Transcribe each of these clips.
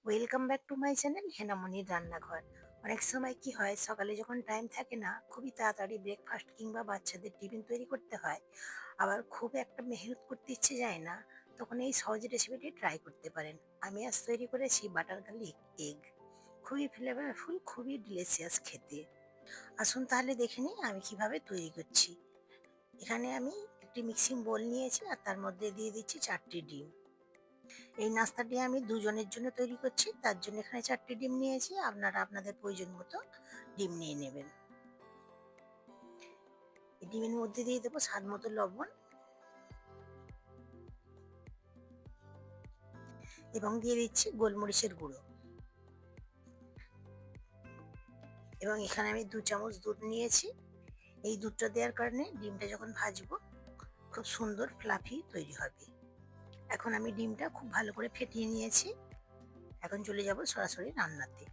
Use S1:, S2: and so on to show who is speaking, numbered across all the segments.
S1: Welcome back to my channel হেনামনির রান্নাঘর। অনেক সময় কি হয়, সকালে যখন টাইম থাকে না, খুবই তাড়াতাড়ি ব্রেকফাস্ট কিংবা বাচ্চাদের টিফিন তৈরি করতে হয়, আবার খুব একটা মেহনত করতে ইচ্ছে যায় না, তখন এই সহজ রেসিপিটি ট্রাই করতে পারেন। আমি আজ তৈরি করেছি বাটার গার্লিক এগ। খুবই ফ্লেভারফুল, খুবই ডিলিশিয়াস খেতে। আসুন তাহলে দেখে নিই আমি কিভাবে তৈরি করছি। এখানে আমি একটি মিক্সিং বোল নিয়েছি আর তার মধ্যে দিয়ে দিচ্ছি 4টি ডিম। এই নাস্তাটি আমি দুজনের জন্য তৈরি করছি, তার জন্য এখানে 4টি ডিম নিয়েছি। আপনারা আপনাদের প্রয়োজন মতো ডিম নিয়ে নেবেন। এই ডিমের মধ্যে দিয়ে দেবো স্বাদ মতো লবণ এবং দিয়ে দিচ্ছি গোলমরিচের গুঁড়ো। এবং এখানে আমি 2 চামচ দুধ নিয়েছি। এই দুধটা দেওয়ার কারণে ডিমটা যখন ভাজবো খুব সুন্দর ফ্লাফি তৈরি হবে। এখন আমি ডিমটা খুব ভালো করে ফেটিয়ে নিয়েছি। এখন চলে যাব সরাসরি রান্নাতে।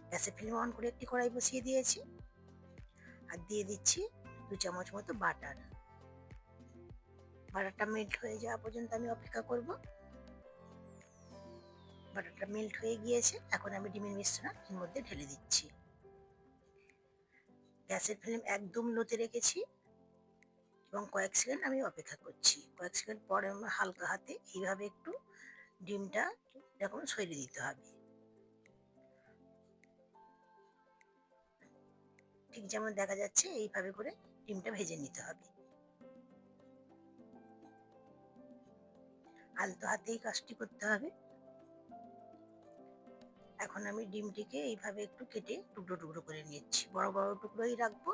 S1: গ্যাসের ফ্লেম অন করে একটি কড়াই বসিয়ে দিয়েছি আর দিয়ে দিচ্ছি 2 চামচ মতো বাটার। বাটারটা মেল্ট হয়ে যাওয়া পর্যন্ত আমি অপেক্ষা করব। বাটারটা মেল্ট হয়ে গিয়েছে, এখন আমি ডিমের মিশ্রণ এর মধ্যে ঢেলে দিচ্ছি। গ্যাসের ফ্লেম একদম লোতে রেখেছি এবং কয়েক সেকেন্ড আমি অপেক্ষা করছি। কয়েক সেকেন্ড পরে আমার হালকা হাতে এইভাবে একটু ডিমটা এরকম ছড়িয়ে দিতে হবে। ঠিক যেমন দেখা যাচ্ছে এইভাবে করে ডিমটা ভেজে নিতে হবে। আলতো হাতেই কাজটি করতে হবে। এখন আমি ডিমটিকে এইভাবে একটু কেটে টুকরো টুকরো করে নিচ্ছি, বড় বড় টুকরোই রাখবো।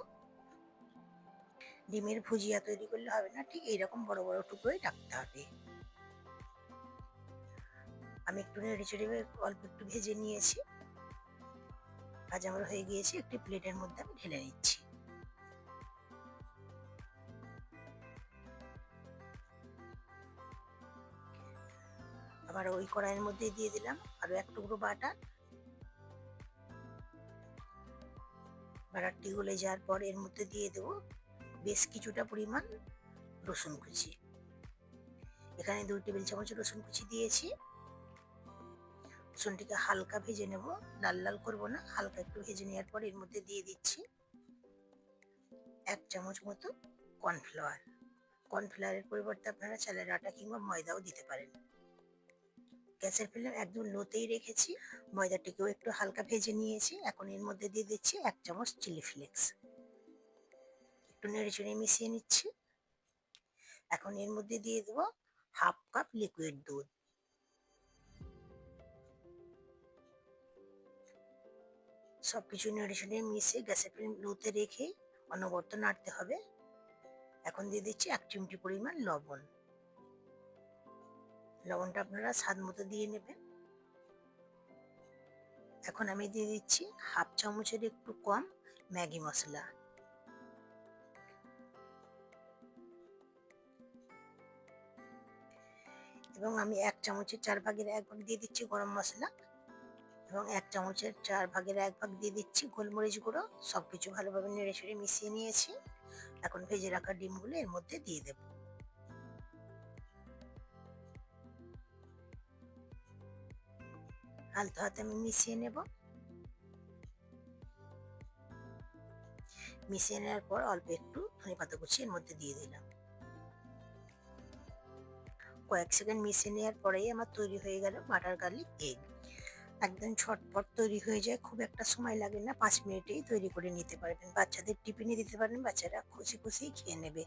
S1: ডিমের ভুজিয়া তৈরি করলে হবে না, ঠিক এইরকম বড় বড় টুকরোই রাখতে হবে। আমি একটু নেড়ে চেড়ে অল্প একটু ভেজে নিয়েছি। ভাজা আমার হয়ে গিয়েছে, একটি প্লেটের মধ্যে আমি ঢেলে নিচ্ছি। আবার ওই কড়াইয়ের মধ্যে দিয়ে দিলাম আরো এক টুকরো বাটার। বাটারটি গলে যাওয়ার পর এর মধ্যে দিয়ে দেবো বেশ কিছুটা পরিমাণ রসুন কুচি। এখানে 2 টেবিল চামচ রসুন কুচি দিয়েছি। রসুনটিকে হালকা ভেজে নেব, লাল লাল করবো না, হালকা একটু ভেজে নেওয়ার পর এর মধ্যে দিয়ে দিচ্ছি 1 চামচ মতো কর্নফ্লাওয়ার। কর্নফ্লাওয়ারের পরিবর্তে আপনারা চালের আটা কিংবা ময়দাও দিতে পারেন। গ্যাসের ফ্লেম একদম লোতেই রেখেছি। ময়দাটিকেও একটু হালকা ভেজে নিয়েছি। এখন এর মধ্যে দিয়ে দিচ্ছি 1 চামচ চিলি ফ্লেক্স। একটু নেড়ে চেড়ে মিশিয়ে নিচ্ছি। এখন এর মধ্যে দিয়ে দেবো হাফ কাপ লিকুইড দুধ। সবকিছু নেড়ে চেড়ে মিশিয়ে গ্যাসের ফ্লেম লোতে রেখে অনবরত নাড়তে হবে। এখন দিয়ে দিচ্ছি 1 চিমটি পরিমাণ লবণ। লবণটা আপনারা স্বাদ মতো দিয়ে নেবেন। এখন আমি দিয়ে দিচ্ছি হাফ চামচের একটু কম ম্যাগি মশলা। এবং আমি 1 চামচের 4 ভাগের 1 ভাগ দিয়ে দিচ্ছি গরম মশলা এবং 1 চামচের 4 ভাগের 1 ভাগ দিয়ে দিচ্ছি গোলমরিচ গুঁড়ো। সবকিছু ভালোভাবে নেড়ে চেড়ে মিশিয়ে নিয়েছি। এখন ভেজে রাখা ডিমগুলো এর মধ্যে দিয়ে দেব। আলতো হাতে আমি মিশিয়ে নেব। মিশিয়ে নেওয়ার পর অল্প একটু ধনেপাতা কুচি এর মধ্যে দিয়ে দিলাম। কয়েক সেকেন্ড মিশিয়ে নেওয়ার পরেই আমার তৈরি হয়ে গেল বাটার গার্লিক এগ। একদম ঝটপট তৈরি হয়ে যায়, খুব একটা সময় লাগে না, 5 মিনিটেই তৈরি করে নিতে পারবেন। বাচ্চাদের টিফিনে দিতে পারবেন, বাচ্চারা খুশি খুশি খেয়ে নেবে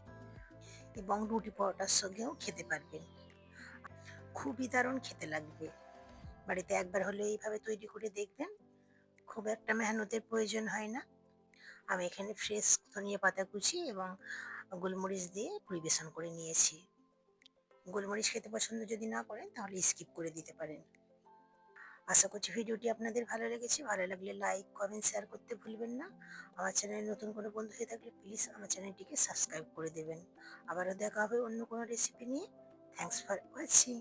S1: এবং রুটি পরোটার সঙ্গেও খেতে পারবেন। খুবই দারুণ খেতে লাগবে। বাড়িতে একবার হলে এইভাবে তৈরি করে দেখবেন। খুব একটা মেহনতের প্রয়োজন হয় না। আমি এখানে ফ্রেশ ধনিয়া পাতা কুচি এবং গোলমরিচ দিয়ে পরিবেশন করে নিয়েছি। গোলমরিচ খেতে পছন্দ যদি না করেন তাহলে স্কিপ করে দিতে পারেন। আশা করছি ভিডিওটি আপনাদের ভালো লেগেছে। ভালো লাগলে লাইক, কমেন্ট, শেয়ার করতে ভুলবেন না। আমার চ্যানেলে নতুন কোনো বন্ধু হয়ে থাকলে প্লিজ আমার চ্যানেলটিকে সাবস্ক্রাইব করে দেবেন। আবারও দেখা হবে অন্য কোনো রেসিপি নিয়ে। Thanks for watching.